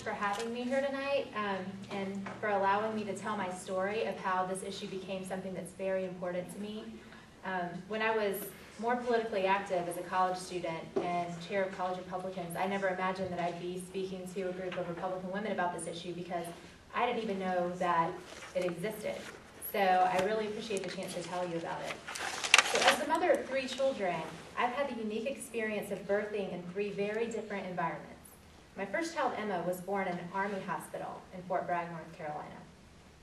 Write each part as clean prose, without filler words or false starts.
for having me here tonight and for allowing me to tell my story of how this issue became something that's very important to me. When I was more politically active as a college student and chair of college Republicans, I never imagined that I'd be speaking to a group of Republican women about this issue because I didn't even know that it existed. So I really appreciate the chance to tell you about it. So as the mother of 3 children, I've had the unique experience of birthing in 3 very different environments. My first child, Emma, was born in an Army hospital in Fort Bragg, North Carolina.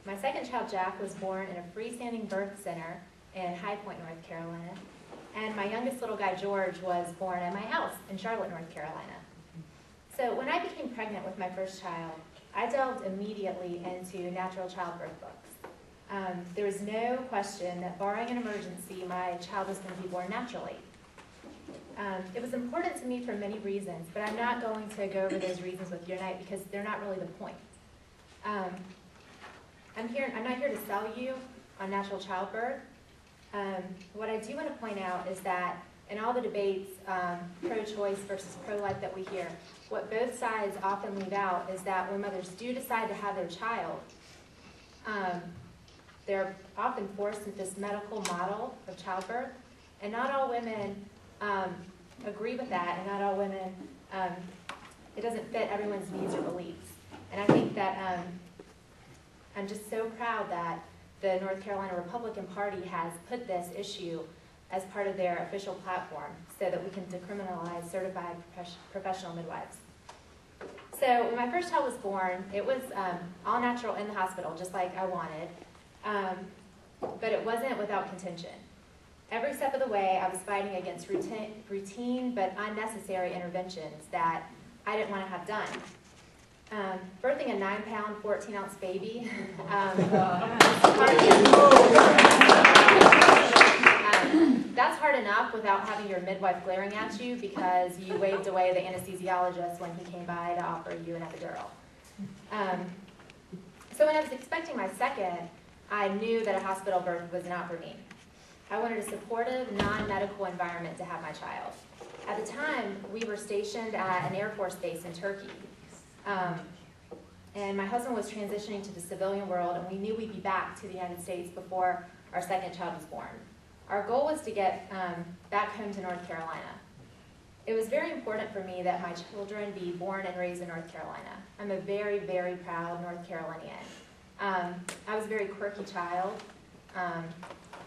My second child, Jack, was born in a freestanding birth center in High Point, North Carolina. And my youngest little guy, George, was born at my house in Charlotte, North Carolina. So when I became pregnant with my first child, I delved immediately into natural childbirth books. There was no question that barring an emergency, my child was going to be born naturally. It was important to me for many reasons, but I'm not going to go over those reasons with you tonight because they're not really the point. I'm not here to sell you on natural childbirth. What I do want to point out is that in all the debates, pro-choice versus pro-life that we hear, what both sides often leave out is that when mothers do decide to have their child, they're often forced into this medical model of childbirth, and not all women agree with that, and not all women, it doesn't fit everyone's views or beliefs. And I think that I'm just so proud that the North Carolina Republican Party has put this issue as part of their official platform so that we can decriminalize certified professional midwives. So when my first child was born, it was all natural in the hospital, just like I wanted, but it wasn't without contention. Every step of the way, I was fighting against routine but unnecessary interventions that I didn't want to have done. Birthing a 9-pound, 14-ounce baby, that's hard enough without having your midwife glaring at you because you waved away the anesthesiologist when he came by to offer you an epidural. So when I was expecting my second, I knew that a hospital birth was not for me. I wanted a supportive, non-medical environment to have my child. At the time, we were stationed at an Air Force base in Turkey. And my husband was transitioning to the civilian world, and we knew we'd be back to the United States before our second child was born. Our goal was to get back home to North Carolina. It was very important for me that my children be born and raised in North Carolina. I'm a very, very proud North Carolinian. I was a very quirky child.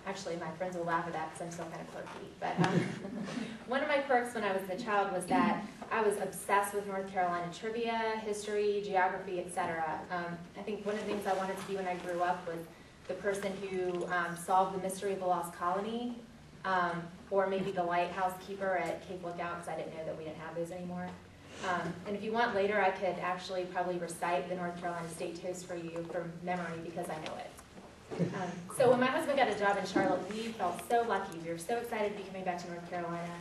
Actually, my friends will laugh at that because I'm still kind of quirky. But one of my quirks when I was a child was that I was obsessed with North Carolina trivia, history, geography, etc. I think one of the things I wanted to be when I grew up was the person who solved the mystery of the lost colony, or maybe the lighthouse keeper at Cape Lookout, because I didn't know that we didn't have those anymore. And if you want later, I could actually probably recite the North Carolina State Toast for you from memory because I know it. So when my husband got a job in Charlotte, we felt so lucky. We were so excited to be coming back to North Carolina.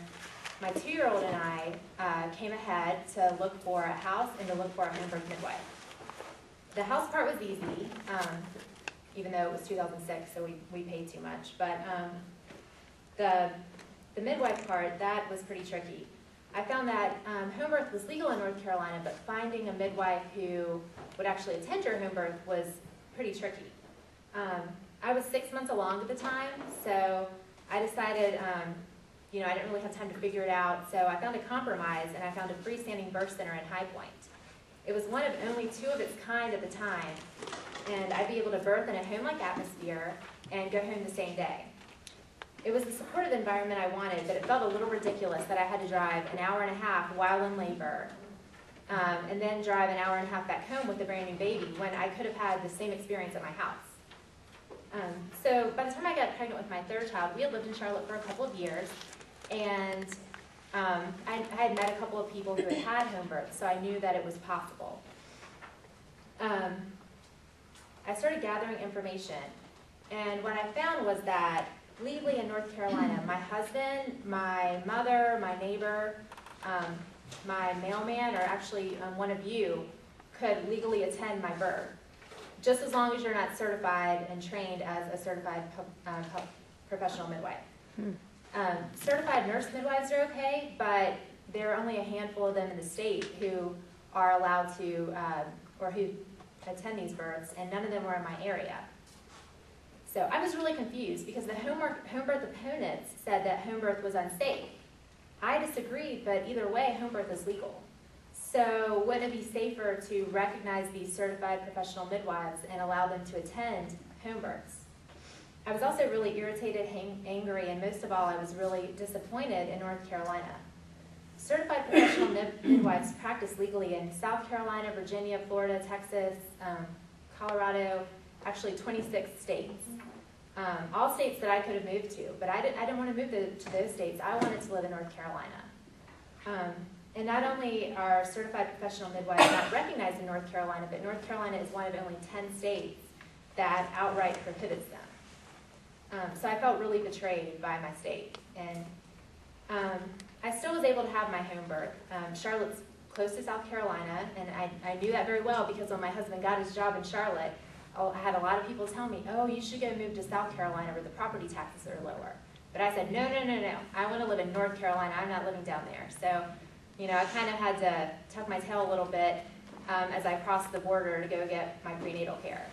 My 2-year-old and I came ahead to look for a house and to look for a home birth midwife. The house part was easy, even though it was 2006, so we paid too much. But the midwife part, that was pretty tricky. I found that home birth was legal in North Carolina, but finding a midwife who would actually attend your home birth was pretty tricky. I was 6 months along at the time, so I decided, I didn't really have time to figure it out, so I found a compromise, and I found a freestanding birth center in High Point. It was one of only 2 of its kind at the time, and I'd be able to birth in a home-like atmosphere and go home the same day. It was the supportive environment I wanted, but it felt a little ridiculous that I had to drive an hour and a half while in labor, and then drive an hour and a half back home with a brand new baby when I could have had the same experience at my house. So by the time I got pregnant with my 3rd child, we had lived in Charlotte for a couple of years, and I had met a couple of people who had had home births, so I knew that it was possible. I started gathering information, and what I found was that legally in North Carolina, my husband, my mother, my neighbor, my mailman, or actually one of you, could legally attend my birth, just as long as you're not certified and trained as a certified professional midwife. Certified nurse midwives are okay, but there are only a handful of them in the state who are allowed to, or who attend these births, and none of them were in my area. So I was really confused because the home birth opponents said that home birth was unsafe. I disagreed, but either way, home birth is legal. So wouldn't it be safer to recognize these certified professional midwives and allow them to attend home births? I was also really irritated, angry, and most of all, I was really disappointed in North Carolina. Certified professional midwives practice legally in South Carolina, Virginia, Florida, Texas, Colorado, actually 26 states. All states that I could have moved to, but I didn't want to move to those states. I wanted to live in North Carolina. And not only are certified professional midwives not recognized in North Carolina, but North Carolina is one of only 10 states that outright prohibits them. So I felt really betrayed by my state. And I still was able to have my home birth. Charlotte's close to South Carolina, and I knew that very well because when my husband got his job in Charlotte, I had a lot of people tell me, oh, you should go move to South Carolina where the property taxes are lower. But I said, no. I want to live in North Carolina. I'm not living down there. So, you know, I kind of had to tuck my tail a little bit as I crossed the border to go get my prenatal care,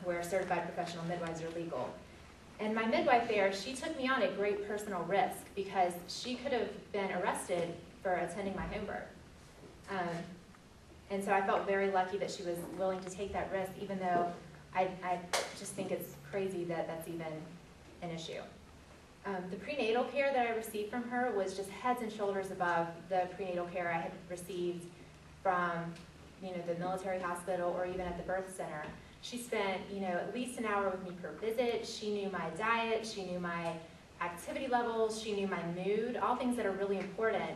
where certified professional midwives are legal. And my midwife there, she took me on a great personal risk because she could have been arrested for attending my home birth. And so I felt very lucky that she was willing to take that risk, even though I just think it's crazy that that's even an issue. The prenatal care that I received from her was just heads and shoulders above the prenatal care I had received from, you know, the military hospital or even at the birth center. She spent, you know, at least an hour with me per visit. She knew my diet, she knew my activity levels, she knew my mood, all things that are really important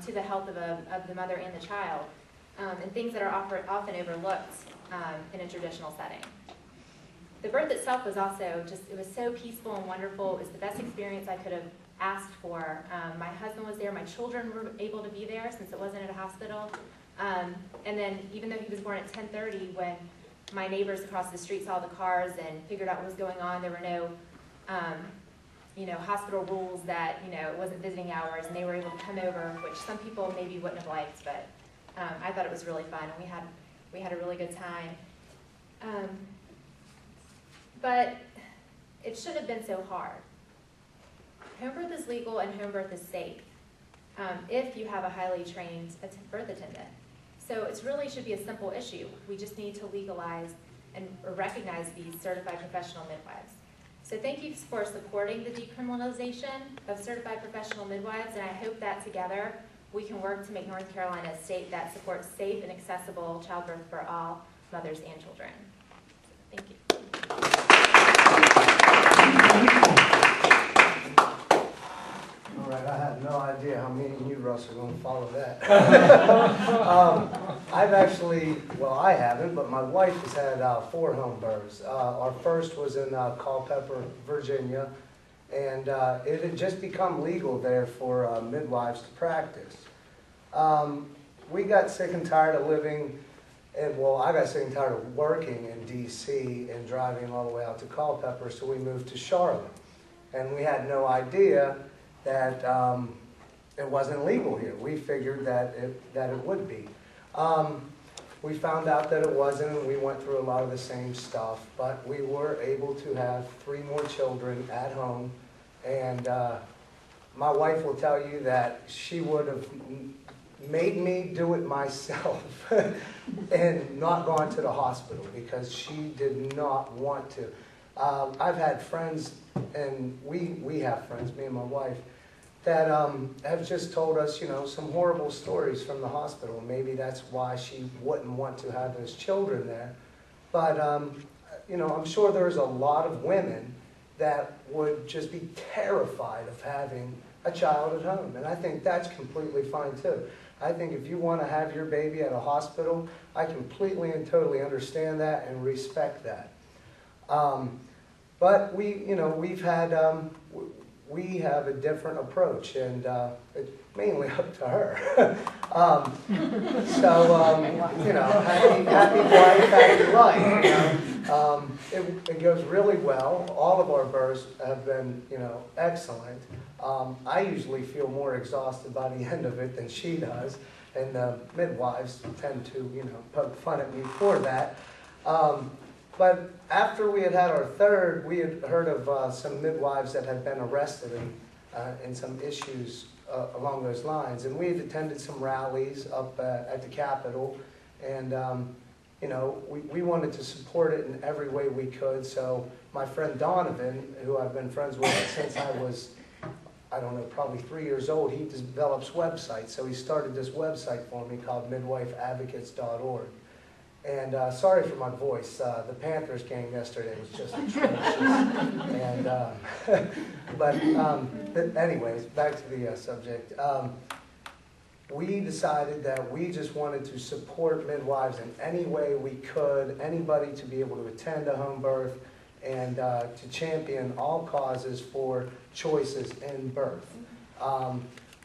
to the health of the mother and the child, and things that are often overlooked in a traditional setting. The birth itself was also just, it was so peaceful and wonderful. It was the best experience I could have asked for. My husband was there, my children were able to be there since it wasn't at a hospital. And then even though he was born at 10:30, when my neighbors across the street saw the cars and figured out what was going on, there were no you know, hospital rules that, you know, it wasn't visiting hours, and they were able to come over, which some people maybe wouldn't have liked, but I thought it was really fun, and we had a really good time. But it shouldn't have been so hard. Home birth is legal and home birth is safe if you have a highly trained birth attendant. So it really should be a simple issue. We just need to legalize and recognize these certified professional midwives. So thank you for supporting the decriminalization of certified professional midwives, and I hope that together we can work to make North Carolina a state that supports safe and accessible childbirth for all mothers and children. Thank you. All right, I had no idea how me and you, Russ, are going to follow that. I've actually, well, I haven't, but my wife has had 4 home births. Our first was in Culpeper, Virginia, and it had just become legal there for midwives to practice. We got sick and tired of living, well, I got sick and tired of working in D.C. and driving all the way out to Culpeper, so we moved to Charlotte. And we had no idea that it wasn't legal here. We figured that it would be. We found out that it wasn't, and we went through a lot of the same stuff, but we were able to have 3 more children at home, and my wife will tell you that she would have made me do it myself and not gone to the hospital because she did not want to. I've had friends, and we have friends, me and my wife, that have just told us, you know, some horrible stories from the hospital. Maybe that's why she wouldn't want to have those children there. But, you know, I'm sure there's a lot of women that would just be terrified of having a child at home. And I think that's completely fine, too. I think if you want to have your baby at a hospital, I completely and totally understand that and respect that. But we've had, we have a different approach, and it's mainly up to her. You know, happy wife, happy life. You know? It goes really well. All of our births have been, you know, excellent. I usually feel more exhausted by the end of it than she does. and the midwives tend to, you know, poke fun at me for that. But after we had our third, we had heard of some midwives that had been arrested in some issues along those lines. And we had attended some rallies up at the Capitol. And, you know, we wanted to support it in every way we could. So my friend Donovan, who I've been friends with since I was, I don't know, probably 3 years old, he develops websites. So he started this website for me called midwifeadvocates.org. And sorry for my voice. The Panthers game yesterday was just atrocious. And but anyways, back to the subject. We decided that we just wanted to support midwives in any way we could, anybody to be able to attend a home birth, and to champion all causes for choices in birth.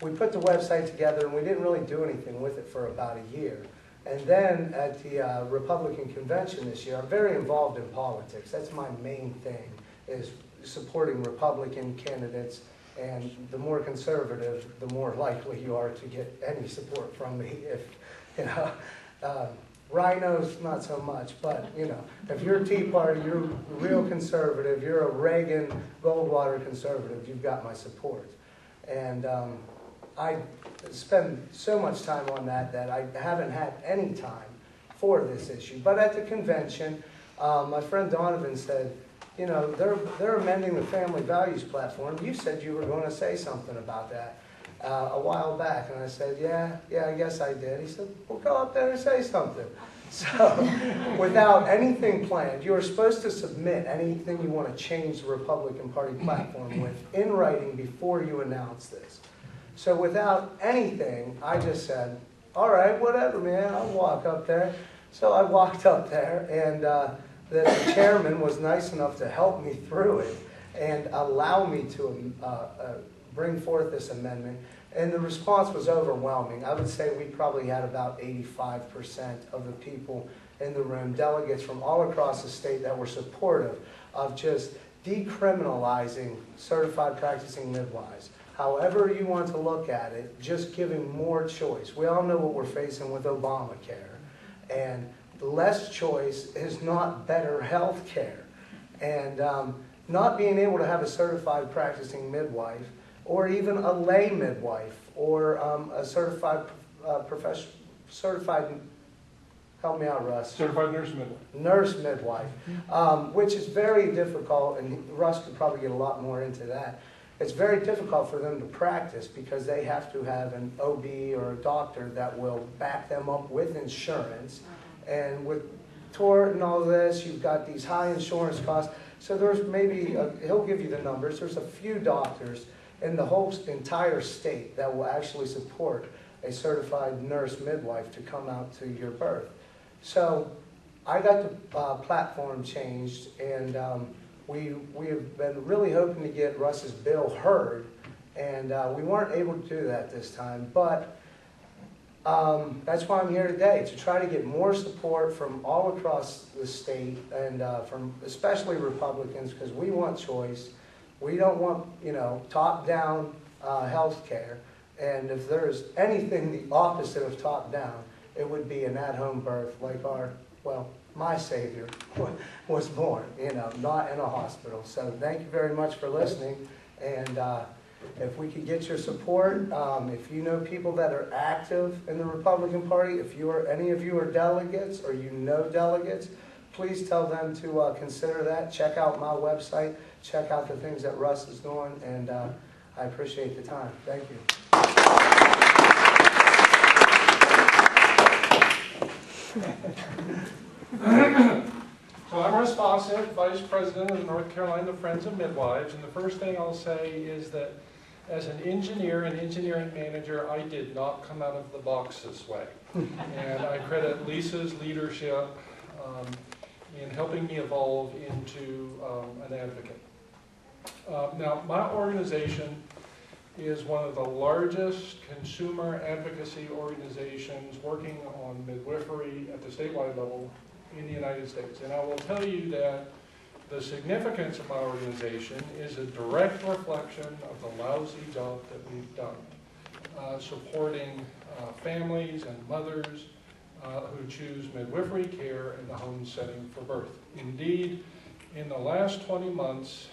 We put the website together, and we didn't really do anything with it for about a year. And then at the Republican convention this year, I'm very involved in politics. That's my main thing, is supporting Republican candidates. And the more conservative, the more likely you are to get any support from me. If, you know, rhinos, not so much, but, you know, if you're Tea Party, you're real conservative, you're a Reagan, Goldwater conservative, you've got my support. And I spend so much time on that I haven't had any time for this issue. But at the convention, my friend Donovan said, you know, they're amending the family values platform. You said you were going to say something about that a while back. And I said, yeah, I guess I did. He said, well, go up there and say something. So without anything planned, you were supposed to submit anything you want to change the Republican Party platform with in writing before you announce this. So without anything, I just said, all right, whatever, man, I'll walk up there. So I walked up there, and the chairman was nice enough to help me through it and allow me to bring forth this amendment. And the response was overwhelming. I would say we probably had about 85% of the people in the room, delegates from all across the state, that were supportive of just decriminalizing certified practicing midwives. However you want to look at it, just giving more choice. We all know what we're facing with Obamacare, and less choice is not better health care. And not being able to have a certified practicing midwife, or even a lay midwife, or a certified help me out, Russ. Certified nurse midwife. Nurse midwife, which is very difficult, and Russ could probably get a lot more into that. It's very difficult for them to practice because they have to have an OB or a doctor that will back them up with insurance. And with tort and all this, you've got these high insurance costs. So there's maybe, he'll give you the numbers, there's a few doctors in the whole entire state that will actually support a certified nurse midwife to come out to your birth. So I got the platform changed, and we have been really hoping to get Russ's bill heard, and we weren't able to do that this time. But that's why I'm here today, to try to get more support from all across the state, and from especially Republicans, because we want choice. We don't want, you know, top-down health care. And if there's anything the opposite of top-down, it would be an at-home birth like my Savior was born, you know, not in a hospital. So thank you very much for listening. And if we could get your support, if you know people that are active in the Republican Party, if any of you are delegates or you know delegates, please tell them to consider that. Check out my website. Check out the things that Russ is doing. And I appreciate the time. Thank you. So I'm Russ Fawcett, Vice President of the North Carolina Friends of Midwives, and the first thing I'll say is that as an engineer and engineering manager, I did not come out of the box this way. And I credit Lisa's leadership in helping me evolve into an advocate. Now, my organization is one of the largest consumer advocacy organizations working on midwifery at the statewide level in the United States. And I will tell you that the significance of my organization is a direct reflection of the lousy job that we've done supporting families and mothers who choose midwifery care in the home setting for birth. Indeed, in the last 20 months,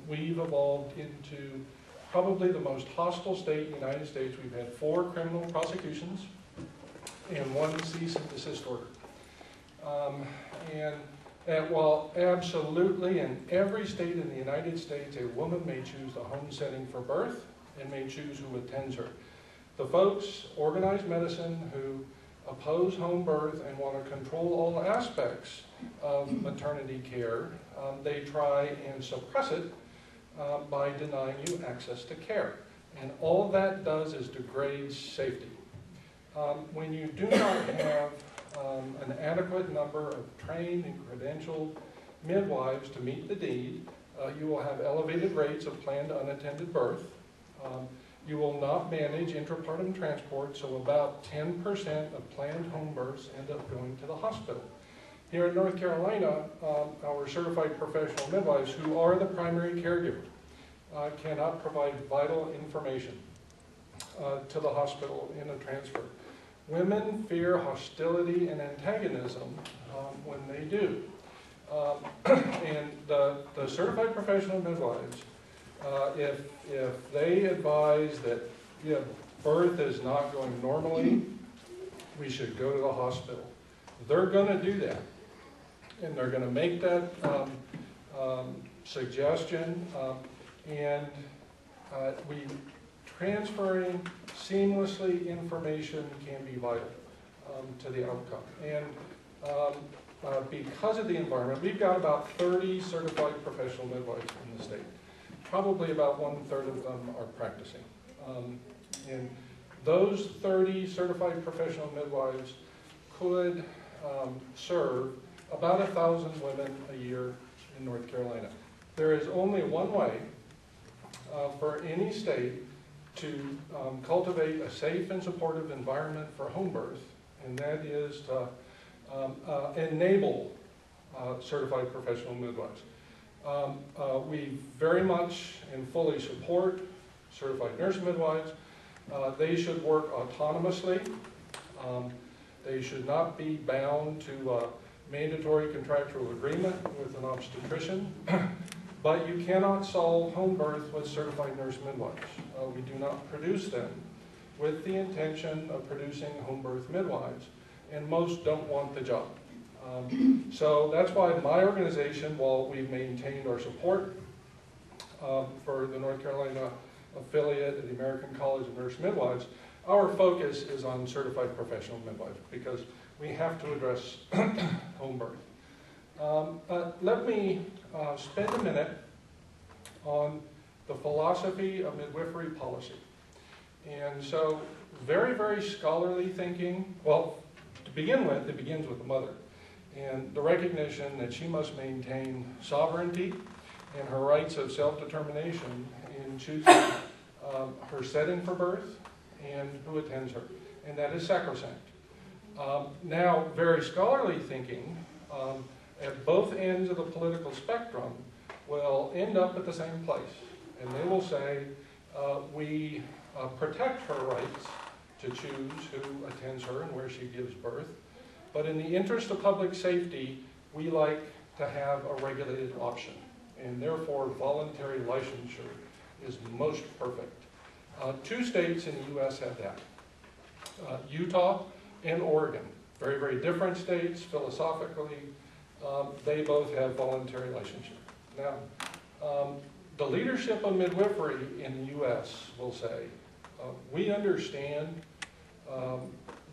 we've evolved into probably the most hostile state in the United States. We've had 4 criminal prosecutions and 1 cease and desist order. And while absolutely in every state in the United States, a woman may choose the home setting for birth and may choose who attends her. The folks, organized medicine, who oppose home birth and want to control all aspects of maternity care, they try and suppress it by denying you access to care. And all that does is degrades safety. When you do not have an adequate number of trained and credentialed midwives to meet the need, you will have elevated rates of planned unattended birth. You will not manage intrapartum transport, so about 10% of planned home births end up going to the hospital. Here in North Carolina, our certified professional midwives, who are the primary caregiver, cannot provide vital information to the hospital in a transfer. Women fear hostility and antagonism when they do. And the certified professional midwives, if they advise that birth is not going normally, we should go to the hospital, they're going to do that. And they're going to make that suggestion, and transferring seamlessly information can be vital to the outcome. And because of the environment, we've got about 30 certified professional midwives in the state. Probably about 1/3 of them are practicing. And those 30 certified professional midwives could serve about 1,000 women a year in North Carolina. There is only one way for any state to cultivate a safe and supportive environment for home birth, and that is to enable certified professional midwives. We very much and fully support certified nurse midwives. They should work autonomously. They should not be bound to mandatory contractual agreement with an obstetrician. But you cannot solve home birth with certified nurse midwives. We do not produce them with the intention of producing home birth midwives, and most don't want the job. So that's why my organization, while we've maintained our support for the North Carolina affiliate of the American College of Nurse Midwives, our focus is on certified professional midwives because we have to address home birth. Let me spend a minute on the philosophy of midwifery policy. And so very, very scholarly thinking. Well, to begin with, it begins with the mother and the recognition that she must maintain sovereignty and her rights of self-determination in choosing her setting for birth and who attends her, and that is sacrosanct. Now, very scholarly thinking at both ends of the political spectrum will end up at the same place, and they will say, we protect her rights to choose who attends her and where she gives birth, but in the interest of public safety, we like to have a regulated option, and therefore voluntary licensure is most perfect. 2 states in the U.S. have that, Utah and Oregon. Very, very different states philosophically. They both have voluntary licensure. Now, the leadership of midwifery in the U.S. will say, we understand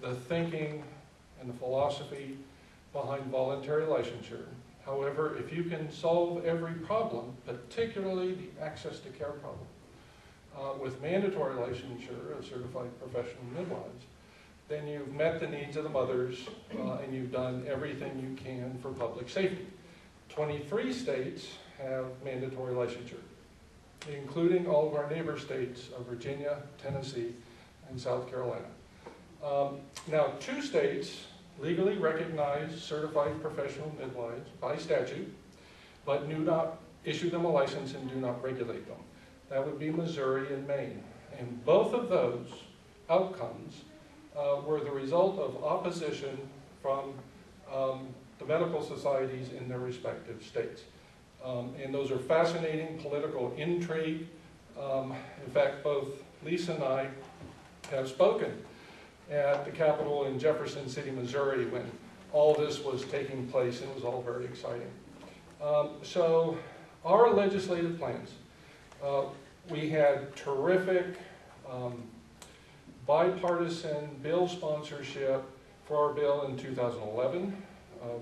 the thinking and the philosophy behind voluntary licensure. However, if you can solve every problem, particularly the access to care problem, with mandatory licensure of certified professional midwives, then you've met the needs of the mothers and you've done everything you can for public safety. 23 states have mandatory licensure, including all of our neighbor states of Virginia, Tennessee, and South Carolina. Now, 2 states legally recognize certified professional midwives by statute, but do not issue them a license and do not regulate them. That would be Missouri and Maine. And both of those outcomes were the result of opposition from the medical societies in their respective states. And those are fascinating political intrigue. In fact, both Lisa and I have spoken at the Capitol in Jefferson City, Missouri, when all this was taking place, and it was all very exciting. So our legislative plans, we had terrific bipartisan bill sponsorship for our bill in 2011.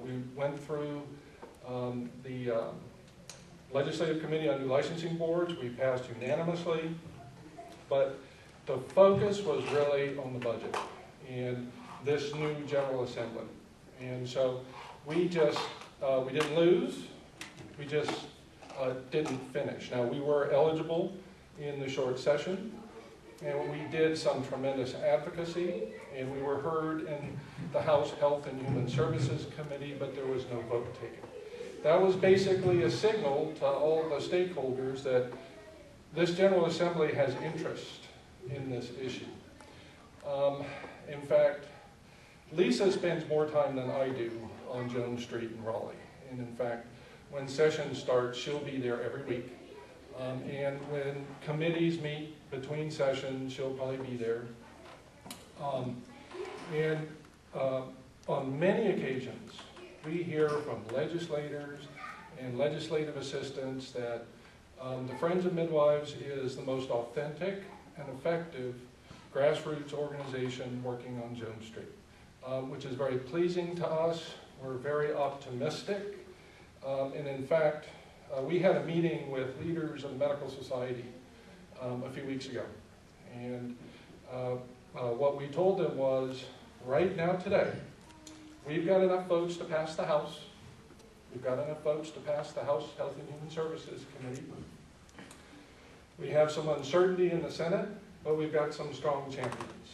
We went through the Legislative Committee on New Licensing Boards. We passed unanimously, but the focus was really on the budget and this new General Assembly. And so we just, we didn't lose, we just didn't finish. Now, we were eligible in the short session, and we did some tremendous advocacy, and we were heard in the House Health and Human Services Committee, but there was no vote taken. That was basically a signal to all the stakeholders that this General Assembly has interest in this issue. In fact, Lisa spends more time than I do on Jones Street in Raleigh. And in fact, when session starts, she'll be there every week. And when committees meet between sessions, she'll probably be there. On many occasions, we hear from legislators and legislative assistants that the Friends of Midwives is the most authentic and effective grassroots organization working on Jones Street, which is very pleasing to us. We're very optimistic. And in fact, we had a meeting with leaders of the medical society a few weeks ago. And what we told them was, right now today, we've got enough votes to pass the House. We've got enough votes to pass the House Health and Human Services Committee. We have some uncertainty in the Senate, but we've got some strong champions.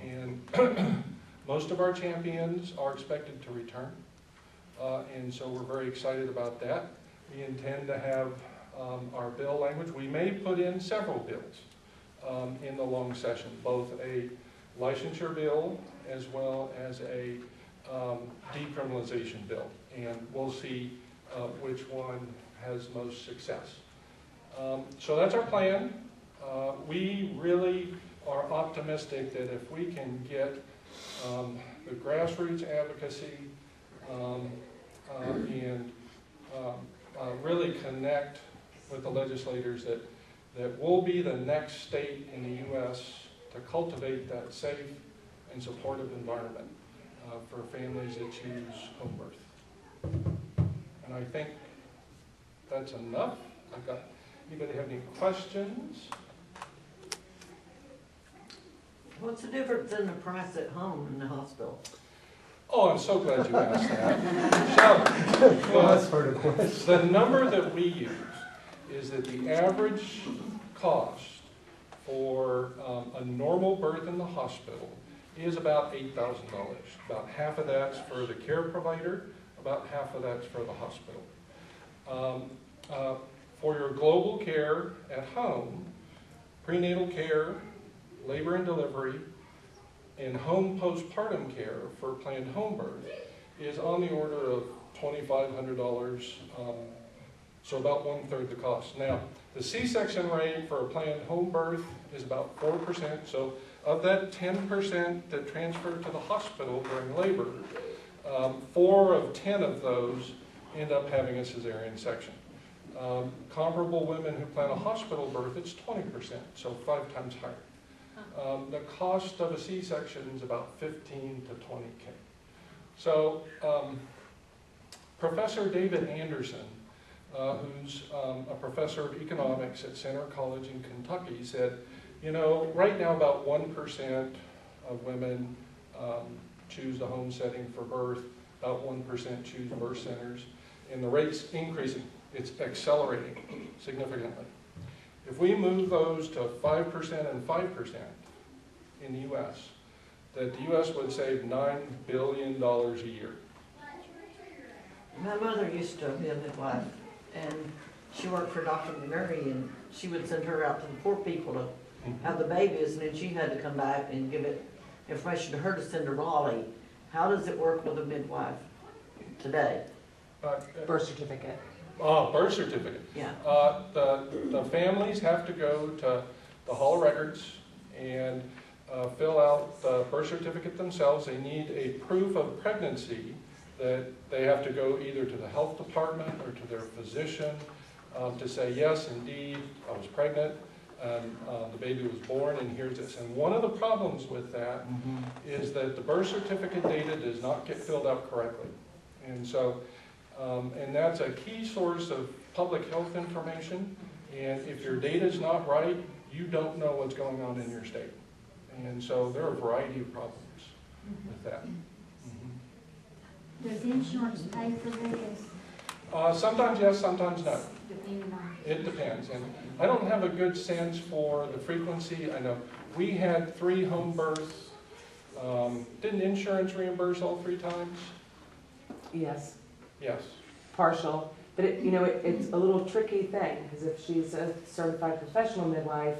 And most of our champions are expected to return. And so we're very excited about that. We intend to have our bill language. We may put in several bills in the long session, both a licensure bill as well as a decriminalization bill. And we'll see which one has most success. So that's our plan. We really are optimistic that if we can get the grassroots advocacy and really connect with the legislators, that we'll be the next state in the U.S. to cultivate that safe and supportive environment for families that choose home birth. And I think that's enough. Anybody have any questions? What's the difference in the price at home and the hospital? Oh, I'm so glad you asked that. So, That's for the question. the number that we use is that the average cost for a normal birth in the hospital is about $8,000. About half of that's for the care provider, about half of that's for the hospital. For your global care at home, prenatal care, labor and delivery, and home postpartum care for planned home birth is on the order of $2,500, so about 1/3 the cost. Now, the C-section rate for a planned home birth is about 4%, so of that 10% that transfer to the hospital during labor, 4 of 10 of those end up having a cesarean section. Comparable women who plan a hospital birth, it's 20%, so 5 times higher. The cost of a C-section is about 15 to 20K. So Professor David Anderson, who's a professor of economics at Center College in Kentucky, said, you know, right now about 1% of women choose the home setting for birth, about 1% choose birth centers, and the rate's increasing. It's accelerating significantly. If we move those to 5% and 5% in the U.S., that the U.S. would save $9 billion a year. My mother used to be a midwife, and she worked for Dr. McGurney, and she would send her out to the poor people to have the babies, and then she had to come back and give it information to her to send to Raleigh. How does it work with a midwife today? Birth certificate. Birth certificate. Yeah. The families have to go to the Hall of Records and fill out the birth certificate themselves. They need a proof of pregnancy that they have to go either to the health department or to their physician to say, yes, indeed, I was pregnant, and the baby was born, and here's this. And one of the problems with that is that the birth certificate data does not get filled out correctly. And so, and that's a key source of public health information. And if your data is not right, you don't know what's going on in your state. And so there are a variety of problems with that. Does insurance pay for this? Sometimes yes, sometimes no. Depending on. It depends. And I don't have a good sense for the frequency. I know we had 3 home births. Didn't insurance reimburse all 3 times? Yes, Yes. partial. But it, you know, it's a little tricky thing, because if she's a certified professional midwife,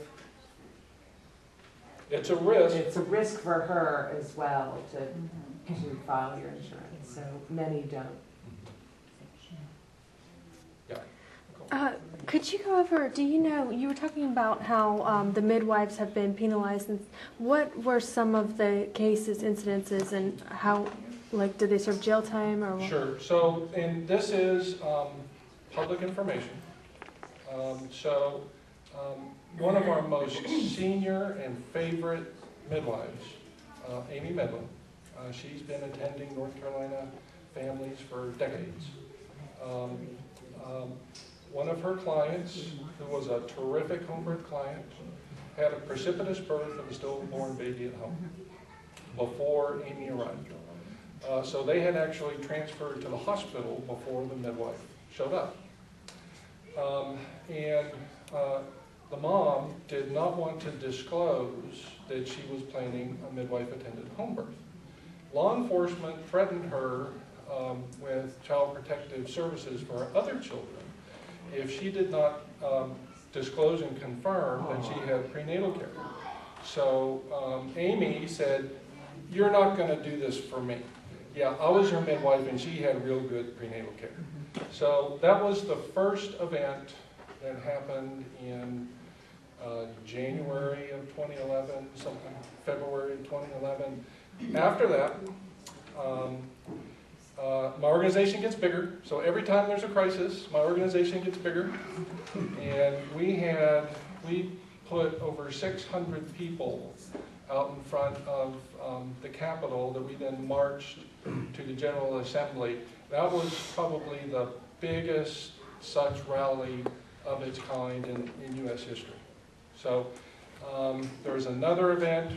It's a risk. it's a risk for her as well to file your insurance. So many don't. Could you go over, do you know, you were talking about how the midwives have been penalized, and what were some of the cases, incidences, and how, like, did they serve jail time or what? Sure. So, and this is public information. One of our most senior and favorite midwives, Amy Midland, she's been attending North Carolina families for decades. One of her clients, who was a terrific homebirth client, had a precipitous birth of a stillborn baby at home before Amy arrived. So they had actually transferred to the hospital before the midwife showed up. The mom did not want to disclose that she was planning a midwife-attended home birth. Law enforcement threatened her with child protective services for her other children if she did not disclose and confirm that she had prenatal care. So Amy said, "You're not going to do this for me." Yeah, I was her midwife and she had real good prenatal care. So that was the first event that happened in January of 2011, something, February of 2011. After that, my organization gets bigger. So every time there's a crisis, my organization gets bigger. And we put over 600 people out in front of the Capitol that we then marched to the General Assembly. That was probably the biggest such rally of its kind in U.S. history. So there was another event,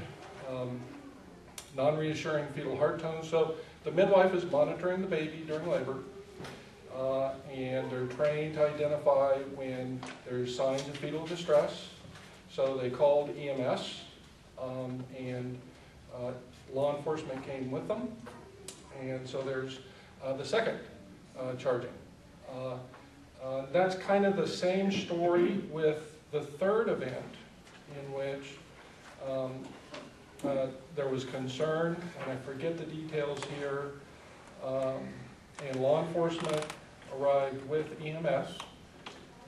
non-reassuring fetal heart tones. So the midwife is monitoring the baby during labor, and they're trained to identify when there's signs of fetal distress. So they called EMS, and law enforcement came with them. And so there's the second charging. That's kind of the same story with the third event, in which there was concern, and I forget the details here, and law enforcement arrived with EMS,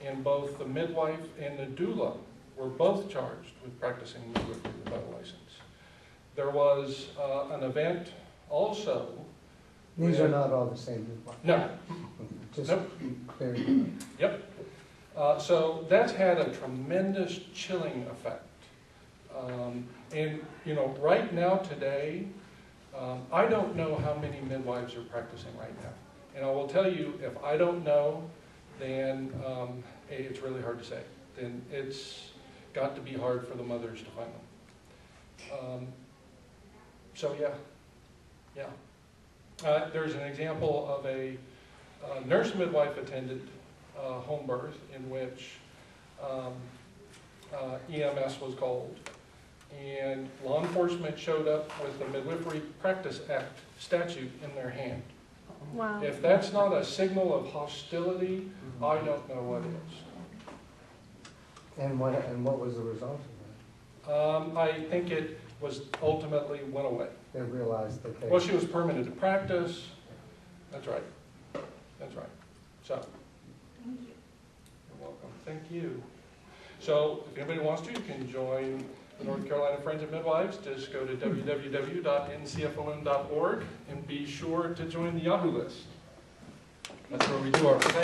and both the midwife and the doula were both charged with practicing midwifery without a license. There was an event also. These are not all the same midwives. No. Just Nope. clear. Yep. So that's had a tremendous chilling effect. And, you know, right now, today, I don't know how many midwives are practicing right now. And I will tell you, if I don't know, then it's really hard to say. Then it's got to be hard for the mothers to find them. So, yeah. There's an example of a nurse midwife attended home birth in which EMS was called, and law enforcement showed up with the Midwifery Practice Act statute in their hand. Wow. If that's not a signal of hostility, I don't know what is. And what was the result of that? I think it was ultimately went away. They realized that they. Well, she was permitted to practice. That's right. That's right. So, you're welcome. Thank you. So, if anybody wants to, you can join the North Carolina Friends of Midwives. Just go to www.ncfom.org and be sure to join the Yahoo list. That's where we do our thing.